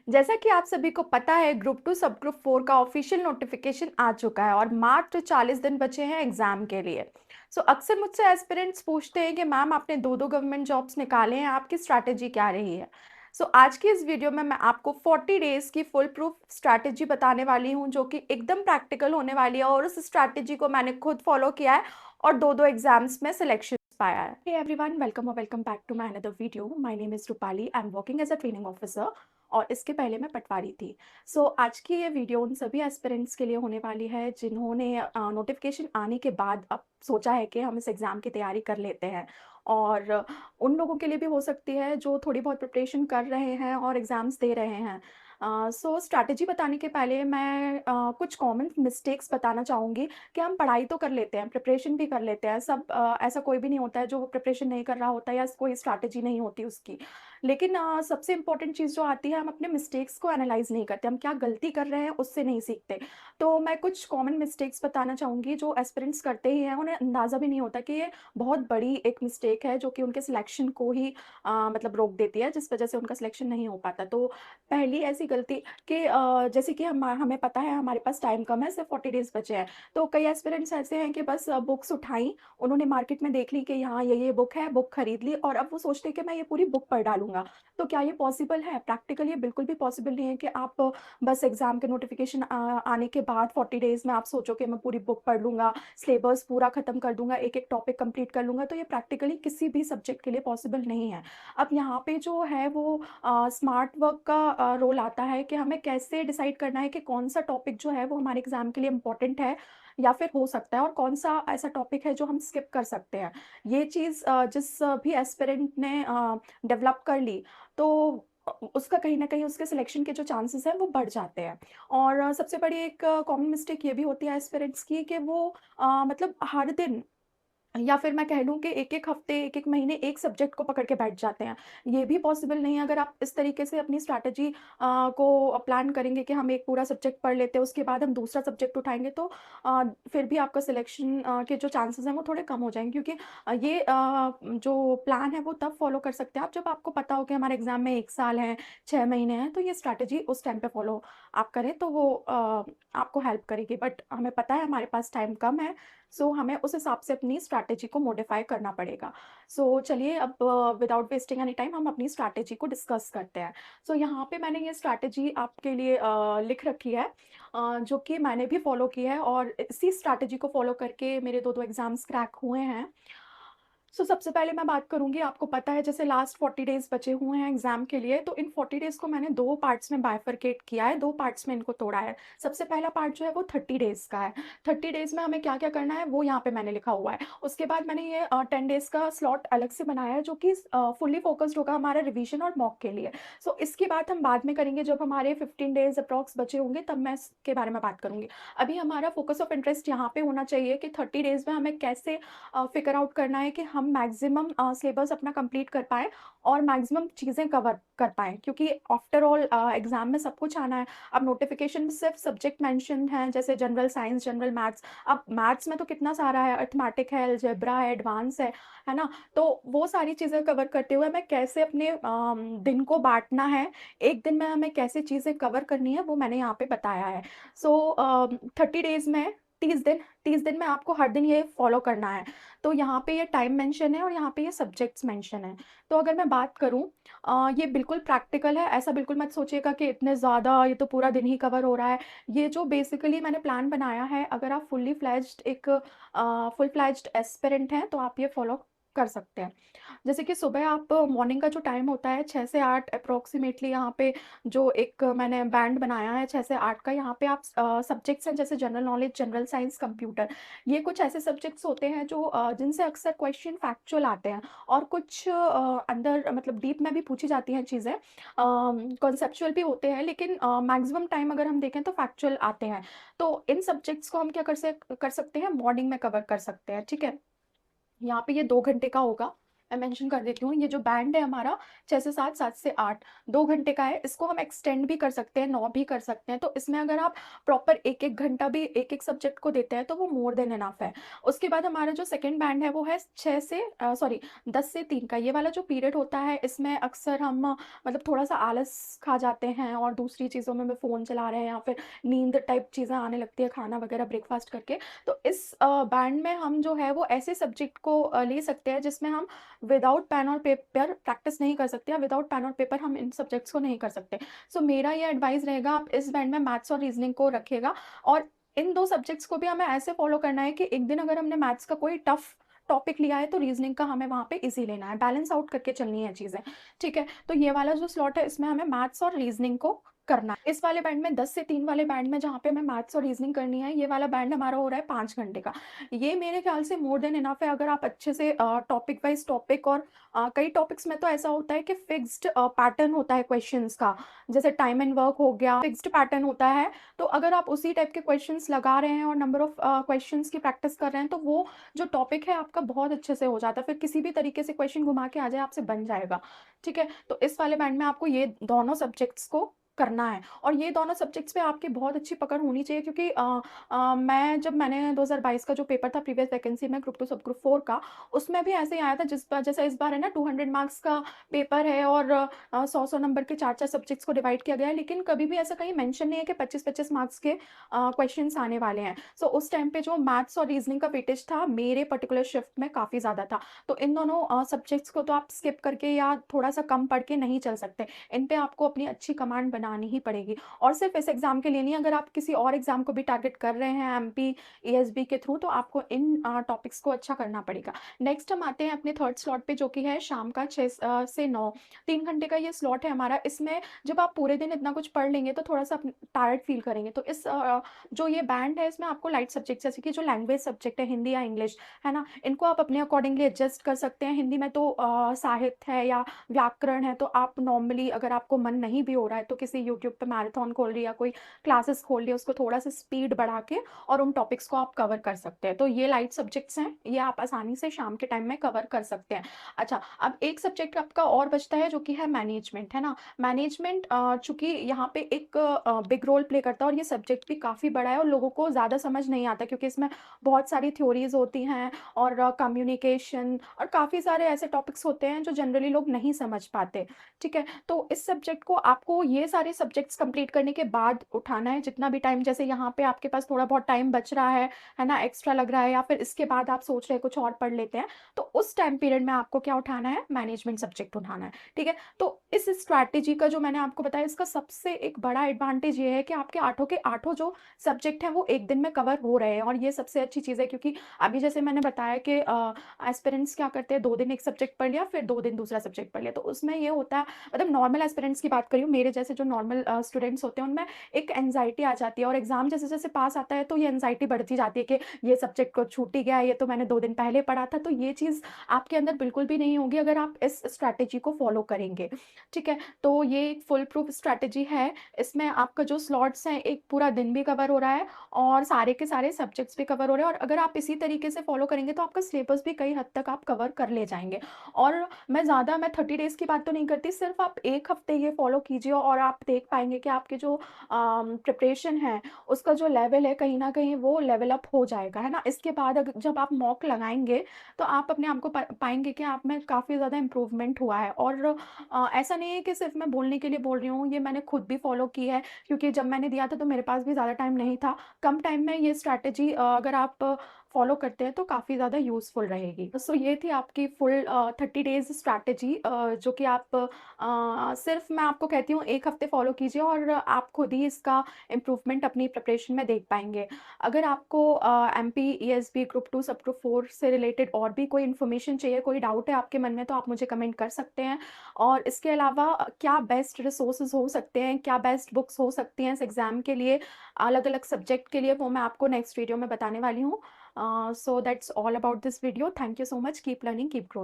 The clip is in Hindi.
जैसा कि आप सभी को पता है ग्रुप टू सब ग्रुप 4 का ऑफिशियल नोटिफिकेशन आ चुका है और मात्र 40 दिन बचे हैं एग्जाम के लिए। अक्सर मुझसे एस्पिरेंट्स पूछते हैं कि मैम आपने दो दो गवर्नमेंट जॉब्स निकाले हैं, आपकी स्ट्रैटेजी क्या रही है। आज की इस वीडियो में मैं आपको 40 डेज की फुल प्रूफ स्ट्रैटेजी बताने वाली हूँ जो कि एकदम प्रैक्टिकल होने वाली है और उस स्ट्रैटेजी को मैंने खुद फॉलो किया है और दो दो एग्जाम्स में सिलेक्शन पाया है। Hey everyone, welcome or welcome back to my another video. My name is Rupali. I'm working as a training officer और इसके पहले मैं पटवारी थी। आज की ये वीडियो उन सभी एस्पिरेंट्स के लिए होने वाली है जिन्होंने नोटिफिकेशन आने के बाद अब सोचा है कि हम इस एग्ज़ाम की तैयारी कर लेते हैं और उन लोगों के लिए भी हो सकती है जो थोड़ी बहुत प्रिपरेशन कर रहे हैं और एग्ज़ाम्स दे रहे हैं। स्ट्रैटेजी बताने के पहले मैं कुछ कॉमन मिस्टेक्स बताना चाहूँगी कि हम पढ़ाई तो कर लेते हैं, प्रिपरेशन भी कर लेते हैं, सब ऐसा कोई भी नहीं होता है जो प्रिपरेशन नहीं कर रहा होता है या कोई स्ट्रैटेजी नहीं होती उसकी। लेकिन सबसे इम्पोर्टेंट चीज़ जो आती है हम अपने मिस्टेक्स को एनालाइज़ नहीं करते, हम क्या गलती कर रहे हैं उससे नहीं सीखते। तो मैं कुछ कॉमन मिस्टेक्स बताना चाहूँगी जो एस्पिरेंट्स करते ही हैं, उन्हें अंदाज़ा भी नहीं होता कि ये बहुत बड़ी एक मिस्टेक है जो कि उनके सिलेक्शन को ही मतलब रोक देती है, जिस वजह से उनका सिलेक्शन नहीं हो पाता। तो पहली ऐसी गलती कि जैसे कि हमें पता है हमारे पास टाइम कम है, सिर्फ 40 डेज़ बचे हैं। तो कई एस्पिरेंट्स ऐसे हैं कि बस बुक्स उठाई, उन्होंने मार्केट में देख ली कि यहाँ ये बुक है, बुक खरीद ली और अब वो सोचते हैं कि मैं ये पूरी बुक पढ़ डालूँगा। तो क्या ये पॉसिबल है? प्रैक्टिकली ये बिल्कुल भी पॉसिबल नहीं है कि आप बस एग्ज़ाम के नोटिफ़िकेशन आने के बाद 40 डेज़ में आप सोचो कि मैं पूरी बुक पढ़ लूँगा, सिलेबस पूरा खत्म कर दूँगा, एक-एक टॉपिक कंप्लीट कर लूँगा, तो ये प्रैक्टिकली किसी भी सब्जेक्ट के लिए पॉसिबल नहीं है। अब यहाँ पे जो है वो स्मार्ट वर्क का रोल आता है कि हमें कैसे डिसाइड करना है कि कौन-सा टॉपिक जो है वो हमारे एग्ज़ाम के लिए इम्पोर्टेंट है या फिर हो सकता है और कौन-सा ऐसा टॉपिक है जो हम स्किप कर सकते हैं। ये चीज़ जिस भी एस्पिरेंट ने डेवलप कर ली, तो उसका कहीं न कहीं उसके सिलेक्शन के जो चांसेस हैं वो बढ़ जाते हैं। और सबसे बड़ी एक कॉमन मिस्टेक ये भी होती है एस्पिरेंट्स की कि वो मतलब हर दिन या फिर मैं कह लूँ कि एक-एक हफ्ते, एक-एक महीने एक सब्जेक्ट को पकड़ के बैठ जाते हैं। ये भी पॉसिबल नहीं है अगर आप इस तरीके से अपनी स्ट्रैटेजी को प्लान करेंगे कि हम एक पूरा सब्जेक्ट पढ़ लेते हैं, उसके बाद हम दूसरा सब्जेक्ट उठाएँगे तो फिर भी आपका सिलेक्शन के जो चांसेस हैं वो थोड़े कम हो जाएँगे क्योंकि ये जो प्लान है वो तब फॉलो कर सकते हैं आप जब आपको पता हो कि हमारे एग्ज़ाम में 1 साल है, 6 महीने हैं, तो ये स्ट्रैटेजी उस टाइम पे फॉलो आप करें तो वो आपको हेल्प करेगी। बट हमें पता है हमारे पास टाइम कम है, हमें उस हिसाब से अपनी स्ट्रैटेजी को मॉडिफाई करना पड़ेगा। चलिए अब विदाउट वेस्टिंग एनी टाइम हम अपनी स्ट्रैटेजी को डिस्कस करते हैं। यहाँ पे मैंने ये स्ट्रैटेजी आपके लिए लिख रखी है जो कि मैंने भी फॉलो की है और इसी स्ट्रैटेजी को फॉलो करके मेरे 2-2 एग्ज़ाम्स क्रैक हुए हैं। सबसे पहले मैं बात करूँगी, आपको पता है जैसे लास्ट 40 डेज़ बचे हुए हैं एग्ज़ाम के लिए, तो इन 40 डेज़ को मैंने 2 पार्ट्स में बाइफरकेट किया है, 2 पार्ट्स में इनको तोड़ा है। सबसे पहला पार्ट जो है वो 30 डेज़ का है। 30 डेज़ में हमें क्या-क्या करना है वो यहाँ पे मैंने लिखा हुआ है। उसके बाद मैंने ये 10 डेज़ का स्लॉट अलग से बनाया है जो कि फुल्ली फ़ोकस्ड होगा हमारा रिवीजन और मॉक के लिए। इसकी बात हम बाद में करेंगे जब हमारे 15 डेज़ अप्रॉक्स बचे होंगे तब मैं इसके बारे में बात करूँगी। अभी हमारा फ़ोकस ऑफ इंटरेस्ट यहाँ पे होना चाहिए कि 30 डेज़ में हमें कैसे फ़िगर आउट करना है कि हम मैक्सिमम सिलेबस अपना कंप्लीट कर पाएँ और मैक्सिमम चीज़ें कवर कर पाएँ क्योंकि आफ्टर ऑल एग्ज़ाम में सब कुछ आना है। अब नोटिफ़िकेशन में सिर्फ सब्जेक्ट मेंशन्ड हैं जैसे जनरल साइंस, जनरल मैथ्स। अब मैथ्स में तो कितना सारा है, अरिथमेटिक है, अलजेब्रा है, एडवांस है ना? तो वो सारी चीज़ें कवर करते हुए हमें कैसे अपने दिन को बाँटना है, एक दिन में हमें कैसे चीज़ें कवर करनी है वो मैंने यहाँ पे बताया है। 30 डेज़ में 30 दिन में आपको हर दिन ये फॉलो करना है। तो यहाँ पे ये टाइम मेंशन है और यहाँ पे ये सब्जेक्ट्स मेंशन है। तो अगर मैं बात करूँ ये बिल्कुल प्रैक्टिकल है, ऐसा बिल्कुल मत सोचिएगा कि इतने ज़्यादा ये तो पूरा दिन ही कवर हो रहा है। ये जो बेसिकली मैंने प्लान बनाया है, अगर आप फुल फ्लेज्ड एस्पिरेंट हैं, तो आप ये फॉलो कर सकते हैं। जैसे कि सुबह आप मॉर्निंग का जो टाइम होता है 6 से 8 अप्रॉक्सिमेटली यहाँ पे जो एक मैंने बैंड बनाया है 6 से 8 का, यहाँ पे आप सब्जेक्ट्स हैं जैसे general knowledge, general science, computer. ये कुछ ऐसे सब्जेक्ट्स होते हैं जो जिनसे अक्सर क्वेश्चन फैक्चुअल आते हैं और कुछ अंदर मतलब डीप में भी पूछी जाती हैं चीज़ें। कॉन्सेप्चुअल भी होते हैं लेकिन मैक्सिमम टाइम अगर हम देखें तो फैक्चुअल आते हैं। तो इन सब्जेक्ट्स को हम क्या कर सकते हैं, मॉर्निंग में कवर कर सकते हैं, ठीक है? यहाँ पे ये 2 घंटे का होगा। मैं मेंशन कर देती हूँ, ये जो बैंड है हमारा 6 से 7, 7 से 8, 2 घंटे का है। इसको हम एक्सटेंड भी कर सकते हैं, 9 भी कर सकते हैं। तो इसमें अगर आप प्रॉपर 1-1 घंटा भी एक-एक सब्जेक्ट को देते हैं, तो वो मोर देन इनफ है। उसके बाद हमारा जो सेकंड बैंड है, वो है 6 से 10 से 3 का। ये वाला जो पीरियड होता है, इसमें अक्सर हम मतलब थोड़ा-सा आलस खा जाते हैं और दूसरी चीज़ों में फ़ोन चला रहे हैं या फिर नींद टाइप चीज़ें आने लगती है, खाना वगैरह ब्रेकफ़ास्ट करके। तो इस बैंड में हम जो है वो ऐसे सब्जेक्ट को ले सकते हैं जिसमें हम विदाउट पेन और पेपर प्रैक्टिस नहीं कर सकते, या विदाउट पेन और पेपर हम इन सब्जेक्ट्स को नहीं कर सकते। सो मेरा ये एडवाइस रहेगा, आप इस बैंड में मैथ्स और रीजनिंग को रखिएगा। और इन 2 सब्जेक्ट्स को भी हमें ऐसे फॉलो करना है कि एक दिन अगर हमने मैथ्स का कोई टफ टॉपिक लिया है, तो रीजनिंग का हमें वहाँ पे ईज़ी लेना है, बैलेंस आउट करके चलनी है चीज़ें, ठीक है? तो ये वाला जो स्लॉट है, इसमें हमें मैथ्स और रीजनिंग को करना है। इस वाले बैंड में 10 से 3 वाले बैंड में जहाँ पे हमें मैथ्स और रीजनिंग करनी है, ये वाला बैंड हमारा हो रहा है 5 घंटे का। ये मेरे ख्याल से मोर देन इनफ है, अगर आप अच्छे से टॉपिक वाइज़ टॉपिक और कई टॉपिक्स में तो ऐसा होता है कि फिक्स्ड पैटर्न होता है क्वेश्चंस का, जैसे टाइम एंड वर्क हो गया, फिक्स्ड पैटर्न होता है। तो अगर आप उसी टाइप के क्वेश्चंस लगा रहे हैं और नंबर ऑफ क्वेश्चंस की प्रैक्टिस कर रहे हैं, तो वो जो टॉपिक है आपका बहुत अच्छे से हो जाता है। फिर किसी भी तरीके से क्वेश्चन घुमा के आ जाए, आपसे बन जाएगा, ठीक है? तो इस वाले बैंड में आपको ये दोनों सब्जेक्ट्स को करना है, और ये दोनों सब्जेक्ट्स पे आपकी बहुत अच्छी पकड़ होनी चाहिए, क्योंकि मैंने 2022 का जो पेपर था प्रीवियस वैकेंसी में ग्रुप 2 सब ग्रुप 4 का, उसमें भी ऐसे ही आया था, जिस बार जैसा इस बार है ना 200 मार्क्स का पेपर है और 100-100 नंबर के 4-4 सब्जेक्ट्स को डिवाइड किया गया है, लेकिन कभी भी ऐसा कहीं मेंशन नहीं है कि 25-25 मार्क्स के क्वेश्चंस आने वाले हैं। सो उस टाइम पे जो मैथ्स और रीजनिंग का वेटेज था, मेरे पर्टिकुलर शिफ्ट में काफ़ी ज़्यादा था। तो इन दोनों सब्जेक्ट्स को तो आप स्किप करके या थोड़ा-सा कम पढ़ के नहीं चल सकते। इन पे आपको अपनी अच्छी कमांड बनानी ही पड़ेगी, और सिर्फ इस एग्जाम के लिए नहीं, अगर आप किसी और एग्जाम को भी टारगेट कर रहे हैं एमपी एएसबी के थ्रू, तो आपको इन टॉपिक्स को अच्छा करना पड़ेगा। नेक्स्ट हम आते हैं अपने थर्ड स्लॉट पे, जो कि है शाम का 6 से 9, 3 घंटे का ये स्लॉट है हमारा। इसमें जब आप पूरे दिन इतना कुछ पढ़ लेंगे, तो थोड़ा सा टायर्ड फील करेंगे। तो इस जो ये बैंड है, इसमें आपको लाइट सब्जेक्ट जैसे कि जो लैंग्वेज सब्जेक्ट है, हिंदी या इंग्लिश, है ना, इनको आप अपने अकॉर्डिंगली एडजस्ट कर सकते हैं। हिंदी में तो साहित्य है या व्याकरण है, तो आप नॉर्मली अगर आपको मन नहीं भी हो रहा है, तो किसी यूट्यूब पे मैराथन खोल लिया, कोई क्लासेस खोल लिया, उसको थोड़ा सा स्पीड बढ़ा के और उन टॉपिक्स को आप कवर कर सकते हैं। तो ये लाइट सब्जेक्ट्स हैं, ये आप आसानी से शाम के टाइम में कवर कर सकते हैं। अच्छा, अब एक सब्जेक्ट आपका और बचता है, जो कि है मैनेजमेंट, है ना। मैनेजमेंट चूंकि यहाँ पे एक बिग रोल प्ले करता है, और ये सब्जेक्ट भी काफ़ी बड़ा है और लोगों को ज़्यादा समझ नहीं आता, क्योंकि इसमें बहुत सारी थ्योरीज होती हैं और कम्युनिकेशन और काफ़ी सारे ऐसे टॉपिक्स होते हैं जो जनरली लोग नहीं समझ पाते, ठीक है। तो इस सब्जेक्ट को आपको ये सारे सब्जेक्ट्स कंप्लीट करने के बाद उठाना है, जितना भी टाइम, जैसे यहाँ पे आपके पास थोड़ा बहुत टाइम बच रहा है ना, एक्स्ट्रा लग रहा है, या फिर इसके बाद आप सोच रहे हैं कुछ और पढ़ लेते हैं, तो उस टाइम पीरियड में आपको क्या उठाना है, मैनेजमेंट सब्जेक्ट उठाना है, ठीक है। तो इस स्ट्रैटेजी का जो मैंने आपको बताया, इसका सबसे एक बड़ा एडवांटेज ये है कि आपके आठों के आठों जो सब्जेक्ट हैं, वो एक दिन में कवर हो रहे हैं, और ये सबसे अच्छी चीज़ है, क्योंकि अभी जैसे मैंने बताया कि एस्पिरेंट्स क्या करते हैं, 2 दिन एक सब्जेक्ट पढ़ लिया, फिर 2 दिन दूसरा सब्जेक्ट पढ़ लिया, तो उसमें ये होता है, मतलब नॉर्मल एस्पिरेंट्स की बात करी हूँ, मेरे जैसे जो नॉर्मल स्टूडेंट्स होते हैं, उनमें एक एंग्जाइटी आ जाती है, और एग्जाम जैसे जैसे पास आता है, तो ये एंग्जाइटी बढ़ती जाती है कि ये सब्जेक्ट को छूट ही गया है, ये तो मैंने 2 दिन पहले पढ़ा था। तो ये चीज़ आपके अंदर बिल्कुल भी नहीं होगी अगर आप इस स्ट्रैटेजी को फॉलो करेंगे, ठीक है। तो ये एक फुल प्रूफ स्ट्रैटेजी है। इसमें आपका जो स्लॉट्स हैं, एक पूरा दिन भी कवर हो रहा है और सारे के सारे सब्जेक्ट्स भी कवर हो रहे हैं, और अगर आप इसी तरीके से फॉलो करेंगे, तो आपका सिलेबस भी कई हद तक आप कवर कर ले जाएंगे। और मैं 30 डेज़ की बात तो नहीं करती, सिर्फ आप 1 हफ्ते ये फॉलो कीजिए, और आप देख पाएँगे कि आपके जो प्रिपरेशन है, उसका जो लेवल है, कहीं न कहीं वो लेवल अप हो जाएगा, है ना? इसके बाद जब आप मॉक लगाएँगे, तो आप अपने आप को पाएँगे कि आप में काफ़ी ज़्यादा इम्प्रूवमेंट हुआ है। और ऐसा नहीं है कि सिर्फ मैं बोलने के लिए बोल रही हूँ, ये मैंने खुद भी फॉलो की है, क्योंकि जब मैंने दिया था, तो मेरे पास भी ज़्यादा टाइम नहीं था। कम टाइम में ये स्ट्रैटेजी अगर आप फॉलो करते हैं, तो काफ़ी ज़्यादा यूज़फुल रहेगी। सो ये थी आपकी फुल 30 डेज़ स्ट्रैटेजी, जो कि आप सिर्फ मैं आपको कहती हूँ 1 हफ्ते फॉलो कीजिए, और आप खुद ही इसका इम्प्रूवमेंट अपनी प्रिपरेशन में देख पाएँगे। अगर आपको एमपी, ईएसबी, ग्रुप 2, सब ग्रुप 4 से रिलेटेड और भी कोई इन्फॉर्मेशन चाहिए, कोई डाउट है आपके मन में, तो आप मुझे कमेंट कर सकते हैं। और इसके अलावा क्या बेस्ट रिसोर्सेज़ हो सकते हैं, क्या बेस्ट बुक्स हो सकती हैं इस एग्ज़ाम के लिए, अलग-अलग सब्जेक्ट के लिए, वो मैं आपको नेक्स्ट वीडियो में बताने वाली हूँ। So that's all about this video. Thank you so much. Keep learning, keep growing.